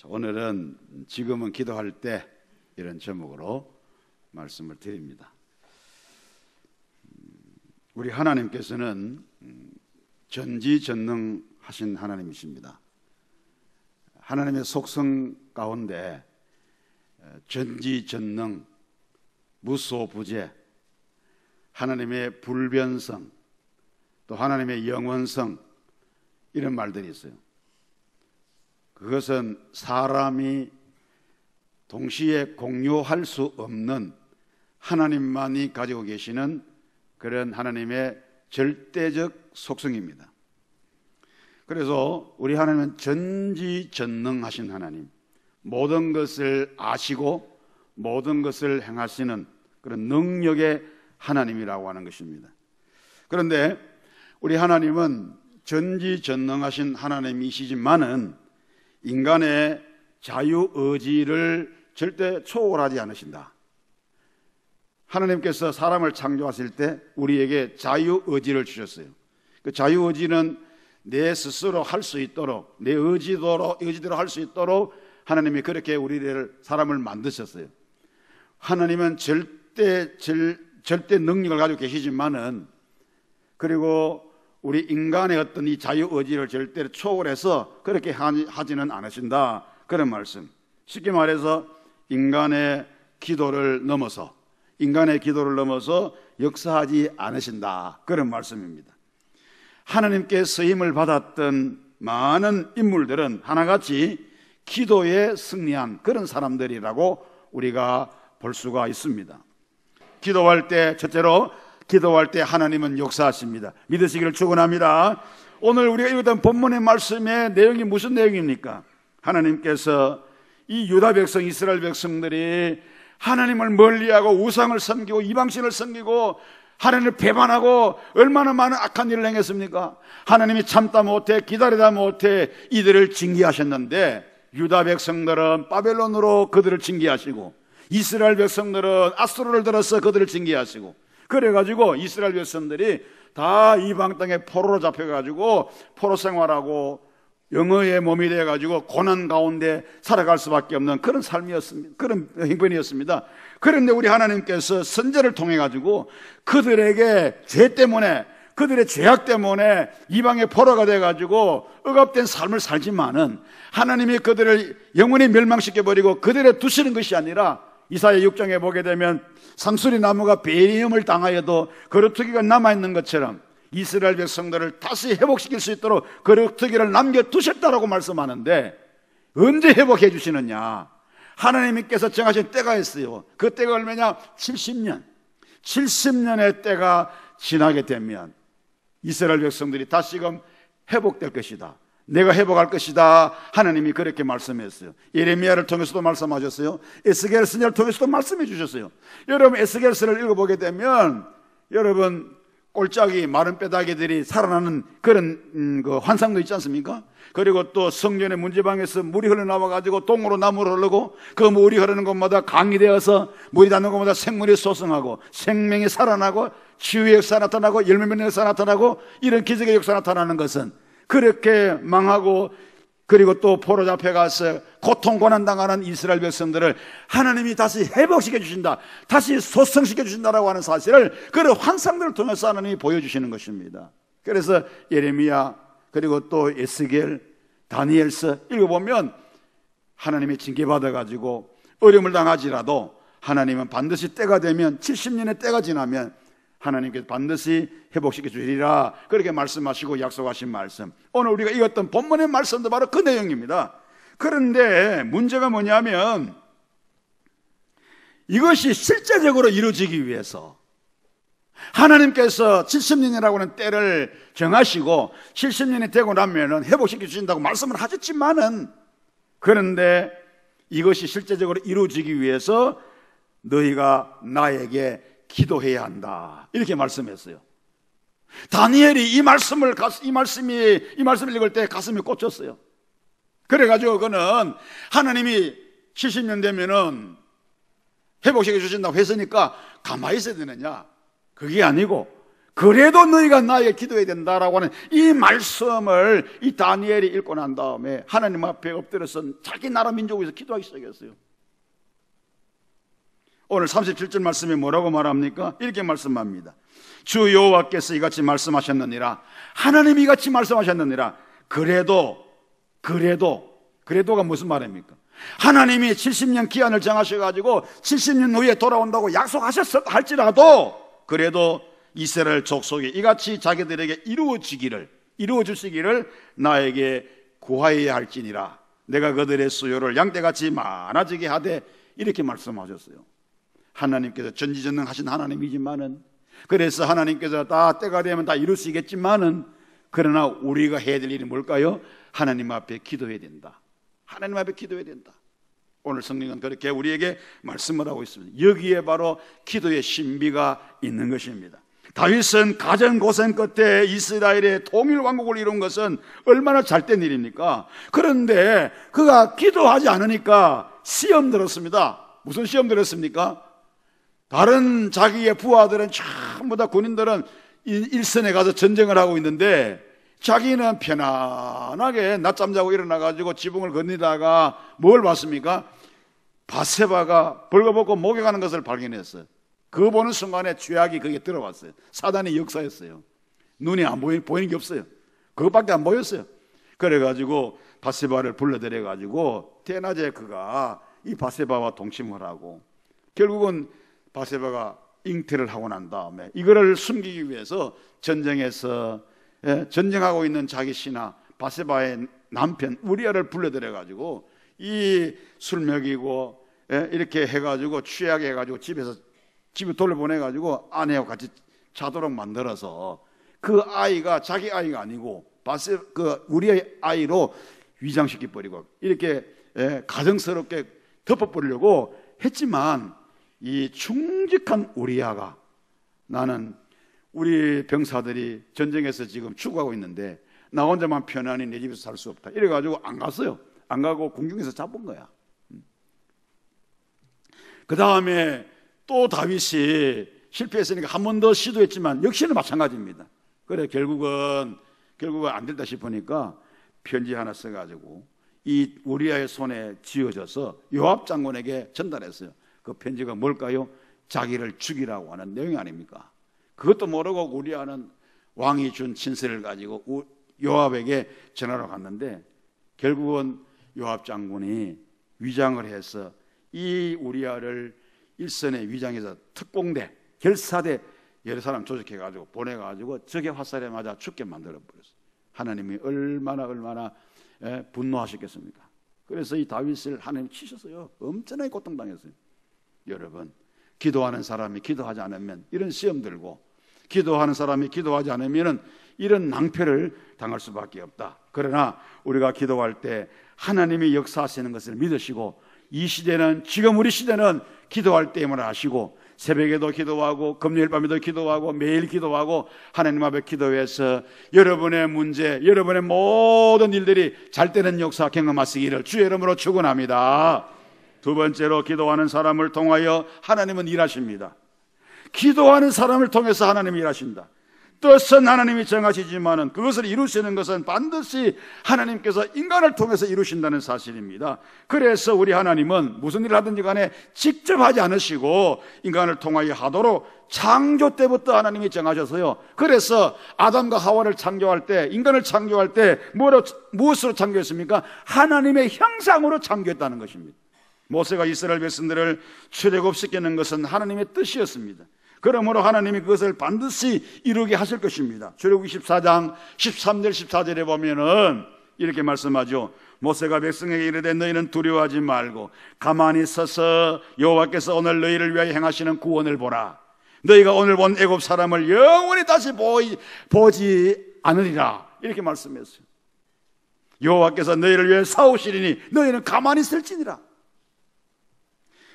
오늘은 지금은 기도할 때 이런 제목으로 말씀을 드립니다. 우리 하나님께서는 전지전능하신 하나님이십니다. 하나님의 속성 가운데 전지전능, 무소부재, 하나님의 불변성, 또 하나님의 영원성, 이런 말들이 있어요. 그것은 사람이 동시에 공유할 수 없는 하나님만이 가지고 계시는 그런 하나님의 절대적 속성입니다. 그래서 우리 하나님은 전지전능하신 하나님, 모든 것을 아시고 모든 것을 행하시는 그런 능력의 하나님이라고 하는 것입니다. 그런데 우리 하나님은 전지전능하신 하나님이시지만은 인간의 자유의지를 절대 초월하지 않으신다. 하나님께서 사람을 창조하실 때 우리에게 자유의지를 주셨어요. 그 자유의지는 내 스스로 할 수 있도록, 내 의지대로 할 수 있도록 하나님이 그렇게 우리를, 사람을 만드셨어요. 하나님은 절대 능력을 가지고 계시지만은, 그리고 우리 인간의 어떤 이 자유의지를 절대로 초월해서 그렇게 하지는 않으신다, 그런 말씀. 쉽게 말해서 인간의 기도를 넘어서 역사하지 않으신다, 그런 말씀입니다. 하나님께 쓰임을 받았던 많은 인물들은 하나같이 기도에 승리한 그런 사람들이라고 우리가 볼 수가 있습니다. 기도할 때, 첫째로 기도할 때 하나님은 역사하십니다. 믿으시기를 축원합니다. 오늘 우리가 읽었던 본문의 말씀의 내용이 무슨 내용입니까? 하나님께서 이 유다 백성, 이스라엘 백성들이 하나님을 멀리하고 우상을 섬기고 이방신을 섬기고 하나님을 배반하고 얼마나 많은 악한 일을 행했습니까? 하나님이 참다 못해 기다리다 못해 이들을 징계하셨는데, 유다 백성들은 바벨론으로 그들을 징계하시고 이스라엘 백성들은 아수르를 들어서 그들을 징계하시고, 그래가지고 이스라엘 백성들이 다 이방 땅에 포로로 잡혀가지고 포로 생활하고 영어의 몸이 돼가지고 고난 가운데 살아갈 수밖에 없는 그런 삶이었습니다. 그런 형편이었습니다. 그런데 우리 하나님께서 선지자를 통해 가지고 그들에게 죄 때문에, 그들의 죄악 때문에 이방의 포로가 돼가지고 억압된 삶을 살지만은 하나님이 그들을 영원히 멸망시켜버리고 그들을 두시는 것이 아니라, 이사야 6장에 보게 되면 상수리 나무가 배임을 당하여도 거루터기가 남아있는 것처럼 이스라엘 백성들을 다시 회복시킬 수 있도록 거루터기를 남겨두셨다라고 말씀하는데, 언제 회복해 주시느냐? 하나님께서 정하신 때가 있어요. 그 때가 얼마냐? 70년. 70년의 때가 지나게 되면 이스라엘 백성들이 다시금 회복될 것이다, 내가 회복할 것이다, 하나님이 그렇게 말씀했어요. 예레미야를 통해서도 말씀하셨어요. 에스겔 선지자를 통해서도 말씀해 주셨어요. 여러분, 에스겔서를 읽어보게 되면 여러분, 꼴짝이 마른 뼈다귀들이 살아나는 그런 환상도 있지 않습니까? 그리고 또 성전의 문지방에서 물이 흘러나와가지고 동으로 나무로 흐르고 그 물이 흐르는 곳마다 강이 되어서 물이 닿는 곳마다 생물이 솟성하고 생명이 살아나고 치유의 역사 나타나고 열매 맺는 역사 나타나고, 이런 기적의 역사 나타나는 것은 그렇게 망하고 그리고 또 포로 잡혀가서 고통 고난 당하는 이스라엘 백성들을 하나님이 다시 회복시켜 주신다, 다시 소성시켜 주신다라고 하는 사실을 그런 환상들을 통해서 하나님이 보여주시는 것입니다. 그래서 예레미야, 그리고 또 에스겔, 다니엘서 읽어보면 하나님이 징계받아가지고 어려움을 당하지라도 하나님은 반드시 때가 되면, 70년의 때가 지나면 하나님께서 반드시 회복시켜 주리라, 그렇게 말씀하시고 약속하신 말씀, 오늘 우리가 읽었던 본문의 말씀도 바로 그 내용입니다. 그런데 문제가 뭐냐면, 이것이 실제적으로 이루어지기 위해서 하나님께서 70년이라고 하는 때를 정하시고 70년이 되고 나면 회복시켜 주신다고 말씀을 하셨지만은, 그런데 이것이 실제적으로 이루어지기 위해서 너희가 나에게 기도해야 한다, 이렇게 말씀했어요. 다니엘이 이 말씀을 읽을 때 가슴이 꽂혔어요. 그래가지고 그는 하나님이 70년 되면은 회복시켜 주신다고 했으니까 가만히 있어야 되느냐? 그게 아니고 그래도 너희가 나에게 기도해야 된다라고 하는 이 말씀을 이 다니엘이 읽고 난 다음에 하나님 앞에 엎드려서 자기 나라 민족을 위해서 기도하기 시작했어요. 오늘 37절 말씀이 뭐라고 말합니까? 이렇게 말씀합니다. 주 여호와께서 이같이 말씀하셨느니라. 하나님이 이같이 말씀하셨느니라. 그래도가 무슨 말입니까? 하나님이 70년 기한을 정하셔가지고 70년 후에 돌아온다고 약속하셨을 할지라도 그래도 이스라엘 족속이 이같이 자기들에게 이루어주시기를 나에게 구하여야 할지니라. 내가 그들의 수요를 양떼같이 많아지게 하되, 이렇게 말씀하셨어요. 하나님께서 전지전능하신 하나님이지만은, 그래서 하나님께서 다 때가 되면 다 이루시겠지만은, 그러나 우리가 해야 될 일이 뭘까요? 하나님 앞에 기도해야 된다. 하나님 앞에 기도해야 된다. 오늘 성령은 그렇게 우리에게 말씀을 하고 있습니다. 여기에 바로 기도의 신비가 있는 것입니다. 다윗은 가정 고생 끝에 이스라엘의 통일 왕국을 이룬 것은 얼마나 잘된 일입니까? 그런데 그가 기도하지 않으니까 시험 들었습니다. 무슨 시험 들었습니까? 다른 자기의 부하들은 전부 다 군인들은 일선에 가서 전쟁을 하고 있는데 자기는 편안하게 낮잠 자고 일어나가지고 지붕을 건너다가 뭘 봤습니까? 바세바가 벌거벗고 목욕하는 것을 발견했어요. 그거 보는 순간에 죄악이 거기에 들어왔어요. 사단의 역사였어요. 눈이 안 보이는 게 없어요. 그것밖에 안 보였어요. 그래가지고 바세바를 불러들여가지고 대낮에 그가 이 바세바와 동침을 하고, 결국은 바세바가 잉태를 하고 난 다음에 이거를 숨기기 위해서 전쟁에서 전쟁하고 있는 자기 신하 바세바의 남편 우리아를 불러들여가지고 이 술 먹이고 이렇게 해가지고 취하게 해가지고 집에 돌려보내가지고 아내하고 같이 자도록 만들어서 그 아이가 자기 아이가 아니고 그 우리의 아이로 위장시켜 버리고 이렇게 가정스럽게 덮어버리려고 했지만, 이 충직한 우리아가, 나는 우리 병사들이 전쟁에서 지금 죽어가고 있는데 나 혼자만 편안히 내 집에서 살 수 없다, 이래가지고 안 갔어요. 안 가고 궁중에서 잡은 거야. 그 다음에 또 다윗이 실패했으니까 한 번 더 시도했지만 역시는 마찬가지입니다. 그래 결국은 안 된다 싶으니까 편지 하나 써가지고 이 우리아의 손에 쥐어져서 요압 장군에게 전달했어요. 그 편지가 뭘까요? 자기를 죽이라고 하는 내용이 아닙니까? 그것도 모르고 우리아는 왕이 준 친서를 가지고 요압에게 전하러 갔는데, 결국은 요압 장군이 위장을 해서 이 우리아를 일선에 위장해서 특공대, 결사대 여러 사람 조직해가지고 보내가지고 적의 화살에 맞아 죽게 만들어버렸어요. 하나님이 얼마나 분노하셨겠습니까? 그래서 이 다윗을 하나님 치셨어요. 엄청나게 고통당했어요. 여러분, 기도하는 사람이 기도하지 않으면 이런 시험 들고, 기도하는 사람이 기도하지 않으면 이런 낭패를 당할 수밖에 없다. 그러나 우리가 기도할 때 하나님이 역사하시는 것을 믿으시고, 이 시대는, 지금 우리 시대는 기도할 때임을 아시고, 새벽에도 기도하고 금요일 밤에도 기도하고 매일 기도하고 하나님 앞에 기도해서 여러분의 문제, 여러분의 모든 일들이 잘 되는 역사 경험하시기를 주의 이름으로 축원합니다. 두 번째로, 기도하는 사람을 통하여 하나님은 일하십니다. 기도하는 사람을 통해서 하나님이 일하신다. 뜻은 하나님이 정하시지만은 그것을 이루시는 것은 반드시 하나님께서 인간을 통해서 이루신다는 사실입니다. 그래서 우리 하나님은 무슨 일을 하든지 간에 직접 하지 않으시고 인간을 통하여 하도록 창조 때부터 하나님이 정하셔서요. 그래서 아담과 하와를 창조할 때, 인간을 창조할 때 무엇으로 창조했습니까? 하나님의 형상으로 창조했다는 것입니다. 모세가 이스라엘 백성들을 출애굽시키는 것은 하나님의 뜻이었습니다. 그러므로 하나님이 그것을 반드시 이루게 하실 것입니다. 출애굽 24장 13절 14절에 보면은 이렇게 말씀하죠. 모세가 백성에게 이르되 너희는 두려워하지 말고 가만히 서서 여호와께서 오늘 너희를 위하여 행하시는 구원을 보라. 너희가 오늘 본 애굽 사람을 영원히 다시 보지 않으리라. 이렇게 말씀했어요. 여호와께서 너희를 위해 싸우시리니 너희는 가만히 있을지니라.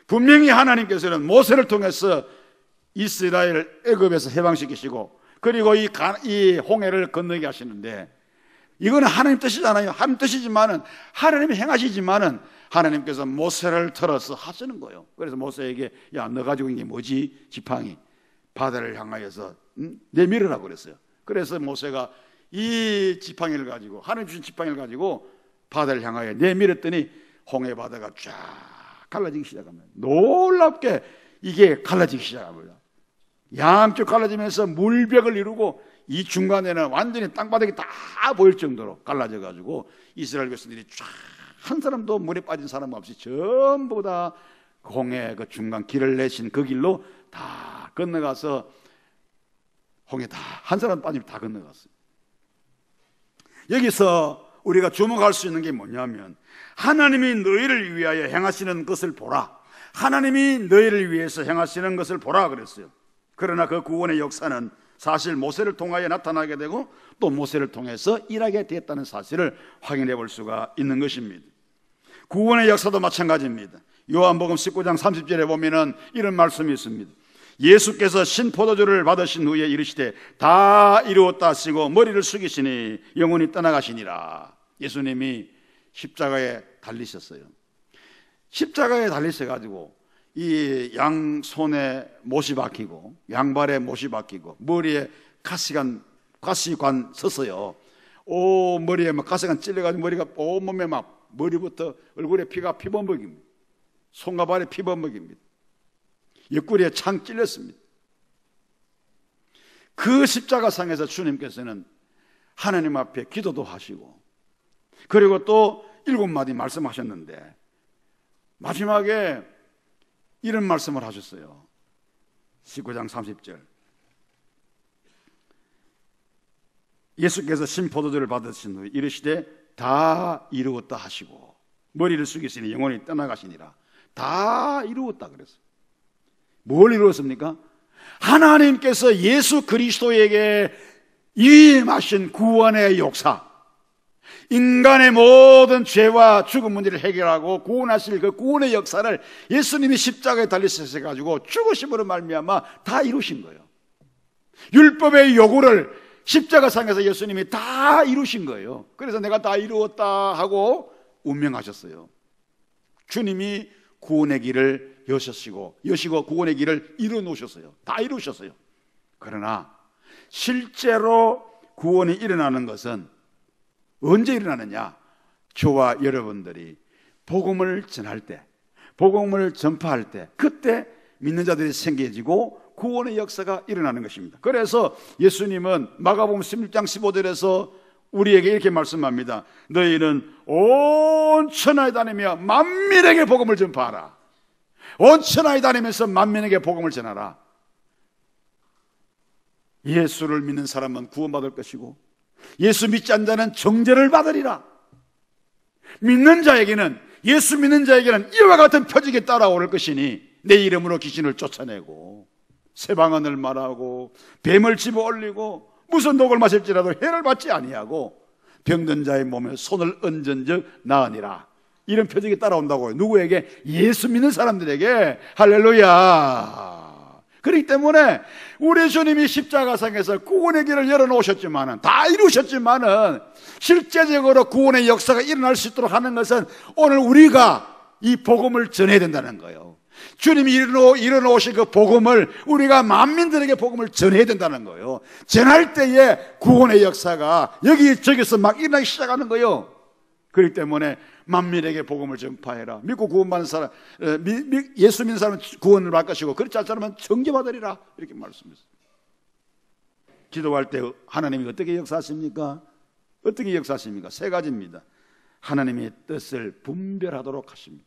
분명히 하나님께서는 모세를 통해서 이스라엘을 애굽에서 해방시키시고, 그리고 이 홍해를 건너게 하시는데, 이거는 하나님 뜻이잖아요. 하나님 뜻이지만은, 하나님이 행하시지만은 하나님께서 모세를 틀어서 하시는 거예요. 그래서 모세에게 야, 너 가지고 있는 게 뭐지? 지팡이. 바다를 향하여서 내밀으라고 그랬어요. 그래서 모세가 이 지팡이를 가지고, 하나님 주신 지팡이를 가지고 바다를 향하여 내밀었더니 홍해 바다가 쫙 갈라지기 시작합니다. 놀랍게 이게 갈라지기 시작합니다. 양쪽 갈라지면서 물벽을 이루고 이 중간에는 완전히 땅바닥이 다 보일 정도로 갈라져 가지고 이스라엘 백성들이 쫙 한 사람도 물에 빠진 사람 없이 전부 다 홍해 그 중간 길을 내신 그 길로 다 건너가서 홍해 다 한 사람 빠지면 다 건너갔어요. 여기서 우리가 주목할 수 있는 게 뭐냐면, 하나님이 너희를 위하여 행하시는 것을 보라. 하나님이 너희를 위해서 행하시는 것을 보라 그랬어요. 그러나 그 구원의 역사는 사실 모세를 통하여 나타나게 되고 또 모세를 통해서 일하게 되었다는 사실을 확인해 볼 수가 있는 것입니다. 구원의 역사도 마찬가지입니다. 요한복음 19장 30절에 보면은 이런 말씀이 있습니다. 예수께서 신포도주를 받으신 후에 이르시되 다 이루었다 하시고 머리를 숙이시니 영혼이 떠나가시니라. 예수님이 십자가에 달리셨어요. 십자가에 달리셔가지고 이 양손에 못이 박히고 양발에 못이 박히고 머리에 가시관 섰어요. 머리에 막 가시관 찔려가지고 머리가 온몸에 막 머리부터 얼굴에 피가 피범벅입니다. 손과 발에 피범벅입니다. 옆구리에 창 찔렸습니다. 그 십자가상에서 주님께서는 하나님 앞에 기도도 하시고 그리고 또 7마디 말씀하셨는데 마지막에 이런 말씀을 하셨어요. 19장 30절. 예수께서 신포도주를 받으신 후에 이르시되 다 이루었다 하시고 머리를 숙이시니 영혼이 떠나가시니라. 다 이루었다 그랬어요. 뭘 이루었습니까? 하나님께서 예수 그리스도에게 임하신 구원의 역사, 인간의 모든 죄와 죽음 문제를 해결하고 구원하실 그 구원의 역사를 예수님이 십자가에 달리셔가지고 죽으심으로 말미암아 다 이루신 거예요. 율법의 요구를 십자가상에서 예수님이 다 이루신 거예요. 그래서 내가 다 이루었다 하고 운명하셨어요. 주님이 구원의 길을 여시고 구원의 길을 이루어놓으셨어요. 다 이루셨어요. 그러나 실제로 구원이 일어나는 것은 언제 일어나느냐? 저와 여러분들이 복음을 전할 때, 복음을 전파할 때, 그때 믿는 자들이 생겨지고 구원의 역사가 일어나는 것입니다. 그래서 예수님은 마가복음 16장 15절에서 우리에게 이렇게 말씀합니다. 너희는 온 천하에 다니며 만민에게 복음을 전파하라. 온 천하에 다니면서 만민에게 복음을 전하라. 예수를 믿는 사람은 구원받을 것이고 예수 믿지 않는 자는 정죄를 받으리라. 믿는 자에게는, 예수 믿는 자에게는 이와 같은 표적이 따라올 것이니 내 이름으로 귀신을 쫓아내고 새방언을 말하고 뱀을 집어 올리고 무슨 독을 마실지라도 해를 받지 아니하고 병든 자의 몸에 손을 얹은 적 나으니라. 이런 표적이 따라온다고요. 누구에게? 예수 믿는 사람들에게. 할렐루야. 그렇기 때문에 우리 주님이 십자가상에서 구원의 길을 열어놓으셨지만은, 다 이루셨지만은 실제적으로 구원의 역사가 일어날 수 있도록 하는 것은 오늘 우리가 이 복음을 전해야 된다는 거예요. 주님이 일어놓으신 그 복음을 우리가 만민들에게 복음을 전해야 된다는 거예요. 전할 때에 구원의 역사가 여기저기서 막 일어나기 시작하는 거예요. 그렇기 때문에 만민에게 복음을 전파해라. 믿고 구원받는 사람, 예수 믿는 사람은 구원을 받을 것이고 그렇지 않은 사람은 정죄받으리라. 이렇게 말씀했어요. 기도할 때 하나님이 어떻게 역사하십니까? 어떻게 역사하십니까? 3가지입니다. 하나님의 뜻을 분별하도록 하십니다.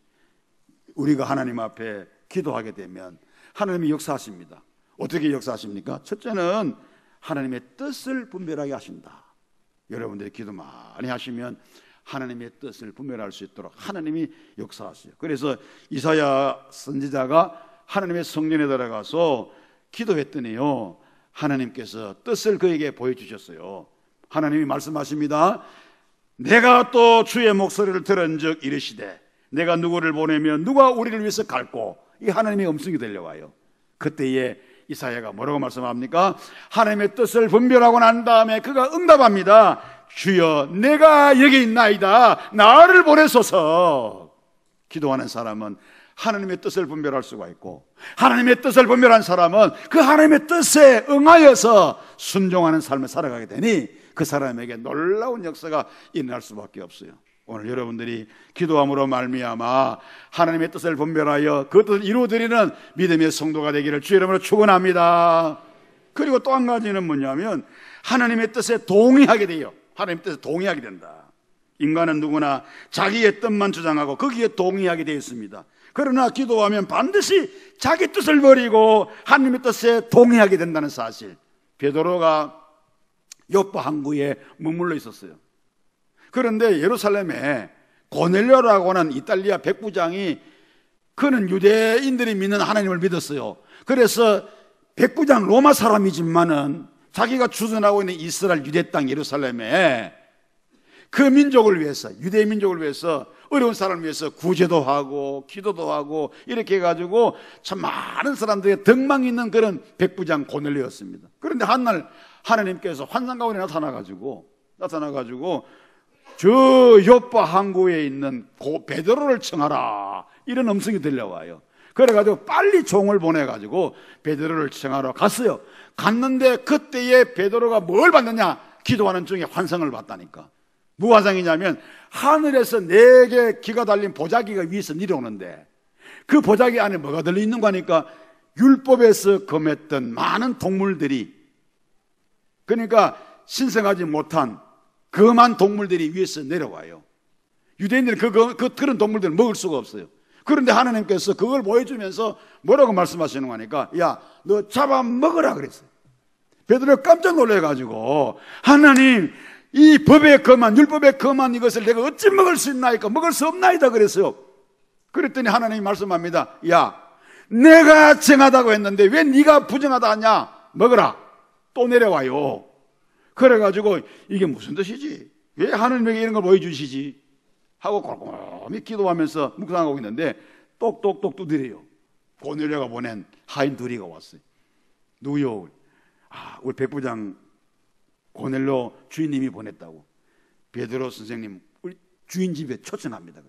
우리가 하나님 앞에 기도하게 되면 하나님이 역사하십니다. 어떻게 역사하십니까? 첫째는 하나님의 뜻을 분별하게 하신다. 여러분들이 기도 많이 하시면 하나님의 뜻을 분별할 수 있도록 하나님이 역사하세요. 그래서 이사야 선지자가 하나님의 성전에 들어가서 기도했더니요, 하나님께서 뜻을 그에게 보여주셨어요. 하나님이 말씀하십니다. 내가 또 주의 목소리를 들은 적 이르시되 내가 누구를 보내면 누가 우리를 위해서 갈고. 이 하나님의 음성이 들려와요. 그때에 이사야가 뭐라고 말씀합니까? 하나님의 뜻을 분별하고 난 다음에 그가 응답합니다. 주여 내가 여기 있나이다. 나를 보내소서. 기도하는 사람은 하나님의 뜻을 분별할 수가 있고, 하나님의 뜻을 분별한 사람은 그 하나님의 뜻에 응하여서 순종하는 삶을 살아가게 되니 그 사람에게 놀라운 역사가 일어날 수밖에 없어요. 오늘 여러분들이 기도함으로 말미암아 하나님의 뜻을 분별하여 그 뜻을 이루어드리는 믿음의 성도가 되기를 주의 이름으로 축원합니다. 그리고 또 한 가지는 뭐냐면 하나님의 뜻에 동의하게 돼요. 하나님의 뜻에 동의하게 된다. 인간은 누구나 자기의 뜻만 주장하고 거기에 동의하게 되어 있습니다. 그러나 기도하면 반드시 자기 뜻을 버리고 하나님의 뜻에 동의하게 된다는 사실. 베드로가 요파 항구에 머물러 있었어요. 그런데 예루살렘에 고넬료라고 하는 이탈리아 백부장이, 그는 유대인들이 믿는 하나님을 믿었어요. 그래서 백부장 로마 사람이지만은 자기가 주둔하고 있는 이스라엘 유대 땅 예루살렘에 그 민족을 위해서, 유대 민족을 위해서, 어려운 사람을 위해서 구제도 하고 기도도 하고 이렇게 해가지고 참 많은 사람들의 덕망 있는 그런 백부장 고넬료였습니다. 그런데 한날 하나님께서 환상 가운데 나타나가지고 저 요파 항구에 있는 베드로를 청하라, 이런 음성이 들려와요. 그래가지고 빨리 종을 보내가지고 베드로를 청하러 갔어요. 갔는데 그때에 베드로가 뭘 봤느냐? 기도하는 중에 환상을 봤다니까. 무화상이냐면 하늘에서 4개 기가 달린 보자기가 위에서 내려오는데 그 보자기 안에 뭐가 들려있는 거니까 율법에서 금했던 많은 동물들이, 그러니까 신성하지 못한 금한 동물들이 위에서 내려와요. 유대인들은 그런 동물들을 먹을 수가 없어요. 그런데 하나님께서 그걸 보여주면서 뭐라고 말씀하시는 거니까, 야, 너 잡아 먹으라 그랬어요. 베드로가 깜짝 놀래가지고, 하나님, 이 법에 금한, 율법에 금한 이것을 내가 어찌 먹을 수 있나이까? 먹을 수 없나이다 그랬어요. 그랬더니 하나님이 말씀합니다. 야, 내가 정하다고 했는데 왜 네가 부정하다 하냐? 먹으라. 또 내려와요. 그래가지고 이게 무슨 뜻이지? 왜 하나님에게 이런 걸 보여주시지? 하고 곰곰이 기도하면서 묵상하고 있는데 똑똑똑 두드려요. 고넬료가 보낸 하인 둘이가 왔어요. 누구요? 우리 백부장 고넬료 주인님이 보냈다고. 베드로 선생님 우리 주인 집에 초청합니다.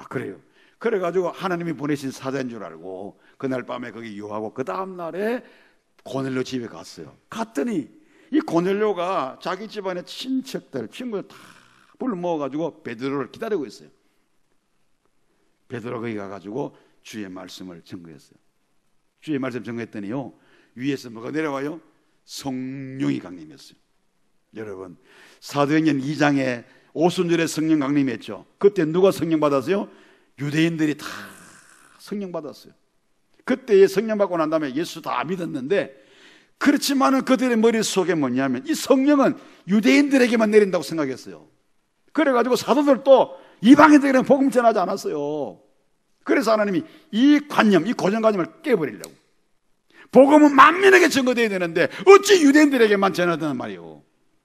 그래요. 그래가지고 하나님이 보내신 사자인 줄 알고 그날 밤에 거기 유하고 그 다음날에 고넬료 집에 갔어요. 갔더니 이 고넬료가 자기 집안의 친척들, 친구들 다 불러 모아가지고 베드로를 기다리고 있어요. 베드로 거기 가가지고 주의 말씀을 증거했어요. 주의 말씀 증거했더니요, 위에서 뭐가 내려와요? 성령이 강림했어요. 여러분, 사도행전 2장에 오순절에 성령 강림했죠. 그때 누가 성령 받았어요? 유대인들이 다 성령 받았어요. 그때 성령 받고 난 다음에 예수 다 믿었는데, 그렇지만은 그들의 머릿속에 뭐냐면 이 성령은 유대인들에게만 내린다고 생각했어요. 그래가지고 사도들도 이방인들에게는 복음 전하지 않았어요. 그래서 하나님이 이 관념, 이 고정관념을 깨버리려고, 복음은 만민에게 증거되어야 되는데 어찌 유대인들에게만 전하단 말이에요.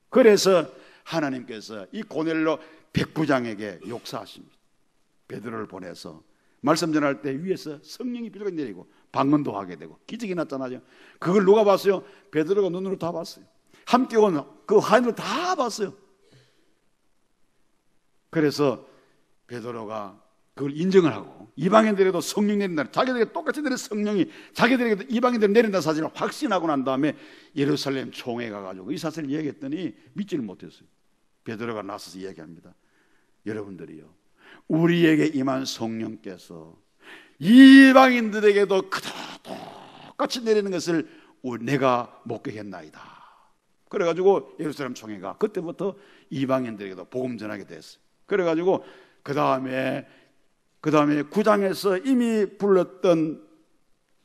그래서 하나님께서 이 고넬료 백부장에게 역사하십니다. 베드로를 보내서 말씀 전할 때 위에서 성령이 비둘기 내리고 방언도 하게 되고 기적이 났잖아요. 그걸 누가 봤어요? 베드로가 눈으로 다 봤어요. 함께 온 그 하인들 다 봤어요. 그래서 베드로가 그걸 인정을 하고 이방인들에게도 성령 내린다, 자기들에게 똑같이 내린 성령이 자기들에게도 이방인들 내린다는 사실을 확신하고 난 다음에 예루살렘 총회에 가가지고 이 사실을 얘기했더니 믿지를 못했어요. 베드로가 나서서 이야기합니다. 여러분들이요, 우리에게 임한 성령께서 이방인들에게도 똑같이 내리는 것을 내가 목격했나이다. 그래가지고 예루살렘 총회가 그때부터 이방인들에게도 복음 전하게 됐어요. 그래가지고 그 다음에 9장에서 이미 불렀던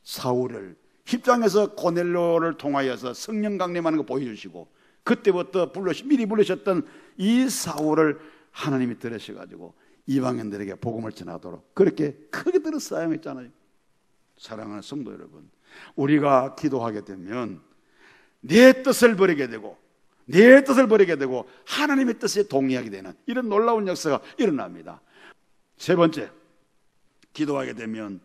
사울을 10장에서 고넬료를 통하여서 성령 강림하는 거 보여주시고, 그때부터 미리 부르셨던 이 사울을 하나님이 들으셔가지고 이방인들에게 복음을 전하도록 그렇게 크게 들어 사용했잖아요. 사랑하는 성도 여러분, 우리가 기도하게 되면 내 뜻을 버리게 되고 하나님의 뜻에 동의하게 되는 이런 놀라운 역사가 일어납니다. 세 번째, 기도하게 되면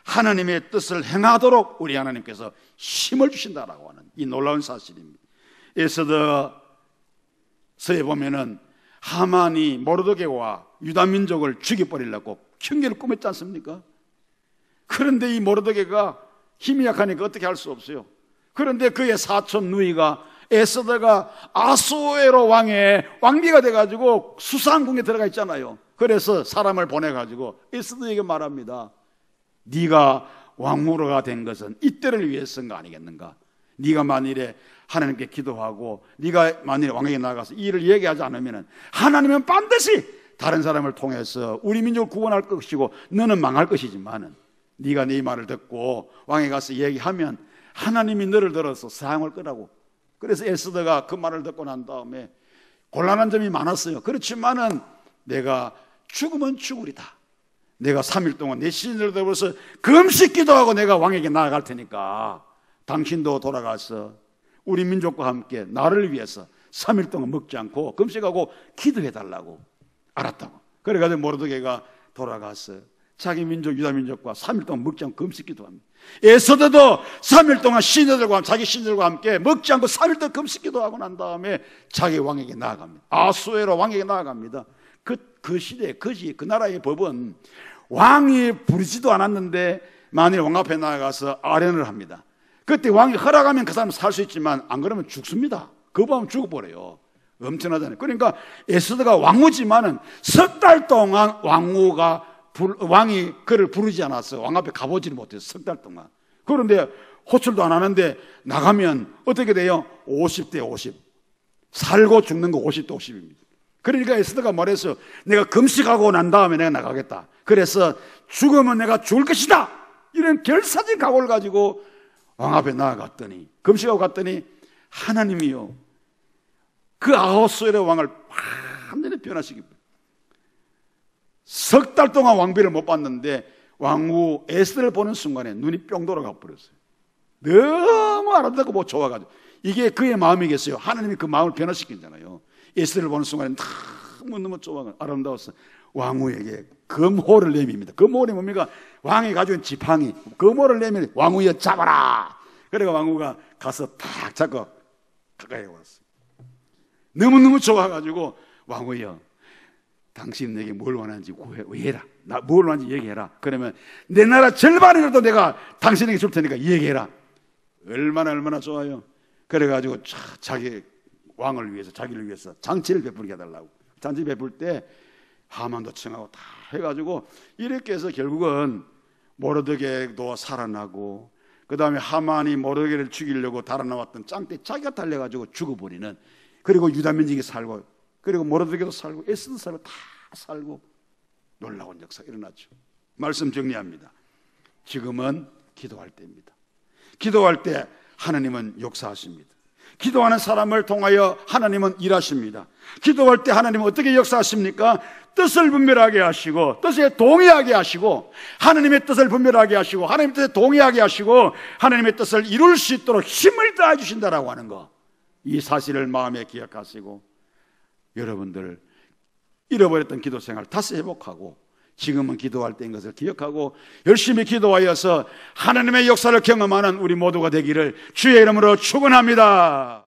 하나님의 뜻을 행하도록 우리 하나님께서 힘을 주신다라고 하는 이 놀라운 사실입니다. 에스더서에 보면은 하만이 모르드게와 유다 민족을 죽여버리려고 흉계를 꾸몄지 않습니까? 그런데 이 모르드게가 힘이 약하니까 어떻게 할 수 없어요. 그런데 그의 사촌 누이가 에스더가 아수에로 왕의 왕비가 돼가지고 수상궁에 들어가 있잖아요. 그래서 사람을 보내가지고 에스더에게 말합니다. 네가 왕후가 된 것은 이때를 위해서인가 아니겠는가? 네가 만일에 하나님께 기도하고 네가 만일에 왕에게 나가서 이 일을 얘기하지 않으면 하나님은 반드시 다른 사람을 통해서 우리 민족을 구원할 것이고 너는 망할 것이지만은 네가 네 말을 듣고 왕에 가서 얘기하면 하나님이 너를 들어서 사용할 거라고. 그래서 에스더가 그 말을 듣고 난 다음에 곤란한 점이 많았어요. 그렇지만은 내가 죽으면 죽으리다. 내가 3일 동안 내 신을 들어서 금식 기도하고 내가 왕에게 나아갈 테니까 당신도 돌아가서 우리 민족과 함께 나를 위해서 3일 동안 먹지 않고 금식하고 기도해달라고. 알았다고. 그래가지고 모르드게가 돌아가서 자기 민족 유다 민족과 3일 동안 먹지 않고 금식 기도합니다. 에스더도 3일 동안 자기 신들과 함께 먹지 않고 3일 동안 금식 기도하고 난 다음에 자기 왕에게 나아갑니다. 아수에로 왕에게 나아갑니다. 그 시대, 그 나라의 법은 왕이 부르지도 않았는데 만일 왕 앞에 나아가서 아련을 합니다. 그때 왕이 허락하면 그 사람은 살 수 있지만 안 그러면 죽습니다. 거부하면 죽어버려요. 엄청나잖아요. 그러니까 에스더가 왕후지만은 석 달 동안 왕이 그를 부르지 않았어요. 왕 앞에 가보지를 못해서 석 달 동안. 그런데 호출도 안 하는데 나가면 어떻게 돼요? 50대 50. 살고 죽는 거 50대 50입니다. 그러니까 에스더가 말했어요. 내가 금식하고 난 다음에 내가 나가겠다. 그래서 죽으면 내가 죽을 것이다. 이런 결사진 각오를 가지고 왕 앞에 나아갔더니 금식하고 갔더니 하나님이요 그 아하수에로 왕을 완전히 변화시킵니다. 석 달 동안 왕비를 못 봤는데 왕후 에스더를 보는 순간에 눈이 뿅 돌아가 버렸어요. 너무 아름답고 뭐 좋아가지고. 이게 그의 마음이겠어요. 하나님이 그 마음을 변화시키잖아요. 에스더를 보는 순간에 너무 좋아가 아름다웠어. 왕후에게 금호를 내밉니다. 금호는 뭡니까? 왕이 가지고 지팡이 금호를 내밀 왕후여 잡아라. 그래가 왕후가 가서 탁 잡고 가까이 왔어요. 너무너무 좋아가지고 왕후여 당신 내게 뭘 원하는지 구해라. 나 뭘 원하는지 얘기해라. 그러면 내 나라 절반이라도 내가 당신에게 줄 테니까 얘기해라. 얼마나 좋아요. 그래가지고 자기 왕을 위해서 자기를 위해서 장치를 베풀게 해달라고. 장치 베풀 때 하만도 청하고 다 해가지고 이렇게 해서 결국은 모르드게도 살아나고 그 다음에 하만이 모르드게를 죽이려고 달아나왔던 짱대 자기가 달려가지고 죽어버리는. 그리고 유다 민족이 살고 그리고 모르드게도 살고 에스더도 살고 다 살고 놀라운 역사가 일어났죠. 말씀 정리합니다. 지금은 기도할 때입니다. 기도할 때 하나님은 역사하십니다. 기도하는 사람을 통하여 하나님은 일하십니다. 기도할 때 하나님은 어떻게 역사하십니까? 뜻을 분별하게 하시고 뜻에 동의하게 하시고 하나님의 뜻을 분별하게 하시고 하나님의 뜻에 동의하게 하시고 하나님의 뜻을 이룰 수 있도록 힘을 다해 주신다라고 하는 거. 이 사실을 마음에 기억하시고 여러분들 잃어버렸던 기도 생활 다시 회복하고 지금은 기도할 때인 것을 기억하고 열심히 기도하여서 하나님의 역사를 경험하는 우리 모두가 되기를 주의 이름으로 축원합니다.